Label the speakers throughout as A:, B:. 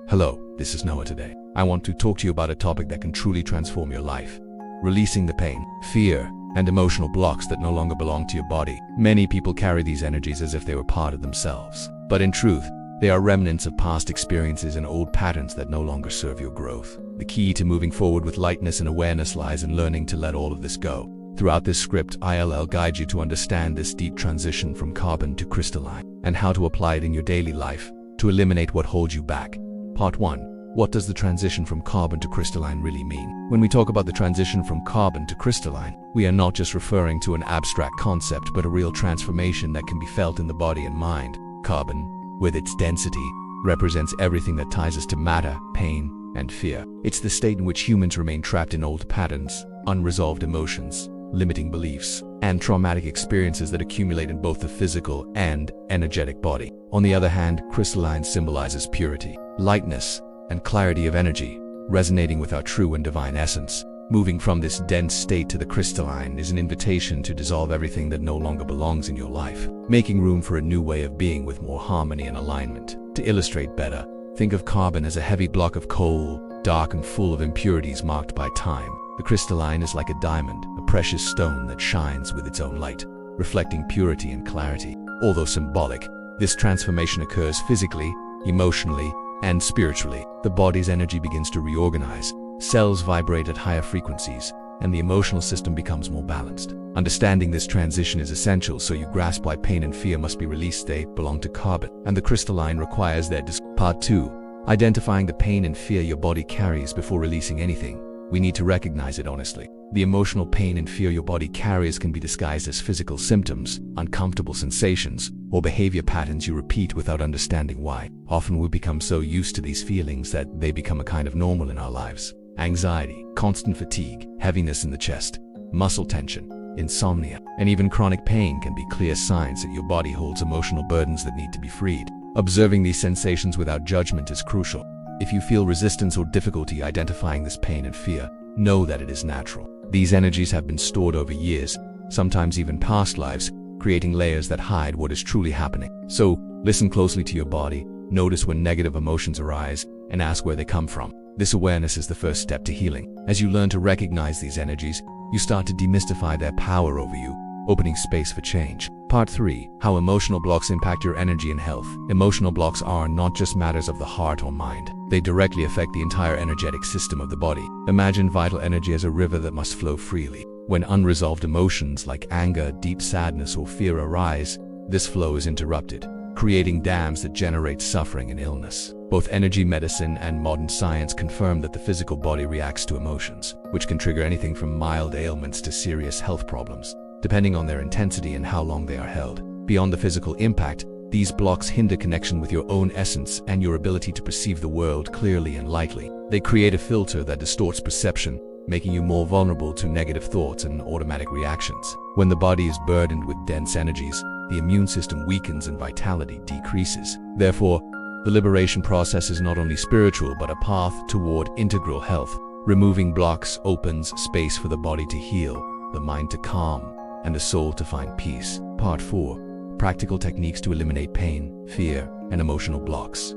A: Hello, this is Noah today. I want to talk to you about a topic that can truly transform your life. Releasing the pain, fear, and emotional blocks that no longer belong to your body. Many people carry these energies as if they were part of themselves. But in truth, they are remnants of past experiences and old patterns that no longer serve your growth. The key to moving forward with lightness and awareness lies in learning to let all of this go. Throughout this script, I'll guide you to understand this deep transition from carbon to crystalline, and how to apply it in your daily life to eliminate what holds you back. Part 1. What does the transition from carbon to crystalline really mean? When we talk about the transition from carbon to crystalline, we are not just referring to an abstract concept, but a real transformation that can be felt in the body and mind. Carbon, with its density, represents everything that ties us to matter, pain, and fear. It's the state in which humans remain trapped in old patterns, unresolved emotions, limiting beliefs, and traumatic experiences that accumulate in both the physical and energetic body. On the other hand, crystalline symbolizes purity, lightness, and clarity of energy, resonating with our true and divine essence. Moving from this dense state to the crystalline is an invitation to dissolve everything that no longer belongs in your life, making room for a new way of being with more harmony and alignment. To illustrate better, think of carbon as a heavy block of coal, dark and full of impurities marked by time. The crystalline is like a diamond, a precious stone that shines with its own light, reflecting purity and clarity. Although symbolic, this transformation occurs physically, emotionally, and spiritually. The body's energy begins to reorganize, cells vibrate at higher frequencies, and the emotional system becomes more balanced. Understanding this transition is essential so you grasp why pain and fear must be released. They belong to carbon, and the crystalline requires their Part 2. Identifying the pain and fear your body carries before releasing anything. We need to recognize it honestly. The emotional pain and fear your body carries can be disguised as physical symptoms, uncomfortable sensations, or behavior patterns you repeat without understanding why. Often we become so used to these feelings that they become a kind of normal in our lives. Anxiety, constant fatigue, heaviness in the chest, muscle tension, insomnia, and even chronic pain can be clear signs that your body holds emotional burdens that need to be freed. Observing these sensations without judgment is crucial. If you feel resistance or difficulty identifying this pain and fear, know that it is natural. These energies have been stored over years, sometimes even past lives, creating layers that hide what is truly happening. So, listen closely to your body, notice when negative emotions arise, and ask where they come from. This awareness is the first step to healing. As you learn to recognize these energies, you start to demystify their power over you, opening space for change. Part 3. How emotional blocks impact your energy and health. Emotional blocks are not just matters of the heart or mind. They directly affect the entire energetic system of the body. Imagine vital energy as a river that must flow freely. When unresolved emotions like anger, deep sadness, or fear arise, this flow is interrupted, creating dams that generate suffering and illness. Both energy medicine and modern science confirm that the physical body reacts to emotions, which can trigger anything from mild ailments to serious health problems, depending on their intensity and how long they are held. Beyond the physical impact, these blocks hinder connection with your own essence and your ability to perceive the world clearly and lightly. They create a filter that distorts perception, making you more vulnerable to negative thoughts and automatic reactions. When the body is burdened with dense energies, the immune system weakens and vitality decreases. Therefore, the liberation process is not only spiritual but a path toward integral health. Removing blocks opens space for the body to heal, the mind to calm, and the soul to find peace. Part 4. Practical techniques to eliminate pain, fear, and emotional blocks.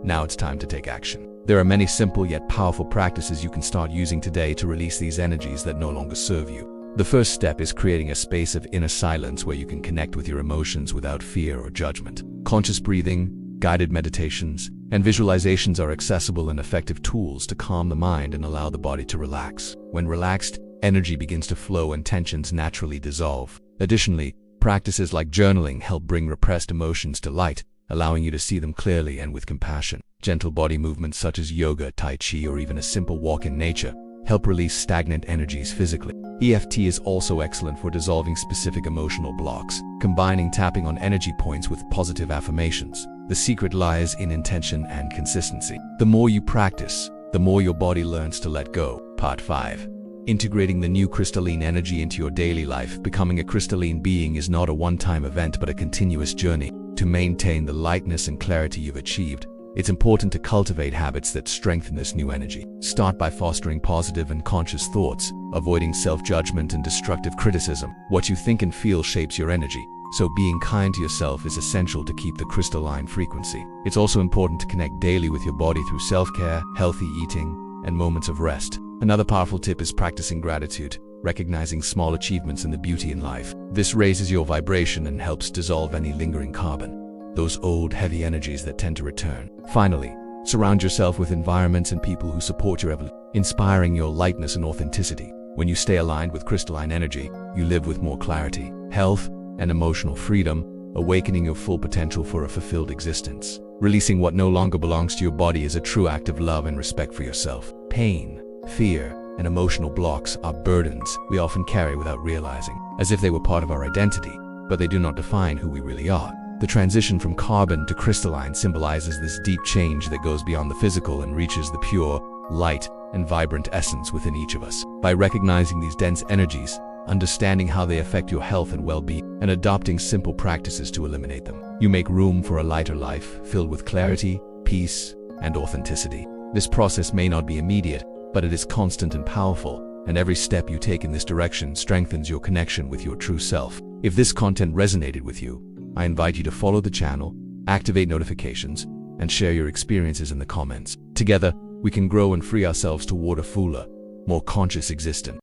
A: Now it's time to take action. There are many simple yet powerful practices you can start using today to release these energies that no longer serve you. The first step is creating a space of inner silence where you can connect with your emotions without fear or judgment. Conscious breathing, guided meditations, and visualizations are accessible and effective tools to calm the mind and allow the body to relax. When relaxed, energy begins to flow and tensions naturally dissolve. Additionally, practices like journaling help bring repressed emotions to light, allowing you to see them clearly and with compassion. Gentle body movements such as yoga, tai chi, or even a simple walk in nature help release stagnant energies physically. EFT is also excellent for dissolving specific emotional blocks, combining tapping on energy points with positive affirmations. The secret lies in intention and consistency. The more you practice, the more your body learns to let go. Part 5. Integrating the new crystalline energy into your daily life. Becoming a crystalline being is not a one-time event but a continuous journey. To maintain the lightness and clarity you've achieved, it's important to cultivate habits that strengthen this new energy. Start by fostering positive and conscious thoughts, avoiding self-judgment and destructive criticism. What you think and feel shapes your energy, So being kind to yourself is essential to keep the crystalline frequency. It's also important to connect daily with your body through self-care, healthy eating, and moments of rest. Another powerful tip is practicing gratitude, recognizing small achievements and the beauty in life. This raises your vibration and helps dissolve any lingering carbon, those old, heavy energies that tend to return. Finally, surround yourself with environments and people who support your evolution, inspiring your lightness and authenticity. When you stay aligned with crystalline energy, you live with more clarity, health, and emotional freedom, awakening your full potential for a fulfilled existence. Releasing what no longer belongs to your body is a true act of love and respect for yourself. Pain, fear, and emotional blocks are burdens we often carry without realizing, as if they were part of our identity, but they do not define who we really are. The transition from carbon to crystalline symbolizes this deep change that goes beyond the physical and reaches the pure, light, and vibrant essence within each of us. By recognizing these dense energies, understanding how they affect your health and well-being, and adopting simple practices to eliminate them, you make room for a lighter life filled with clarity, peace, and authenticity. This process may not be immediate, but it is constant and powerful, and every step you take in this direction strengthens your connection with your true self. If this content resonated with you, I invite you to follow the channel, activate notifications, and share your experiences in the comments. Together, we can grow and free ourselves toward a fuller, more conscious existence.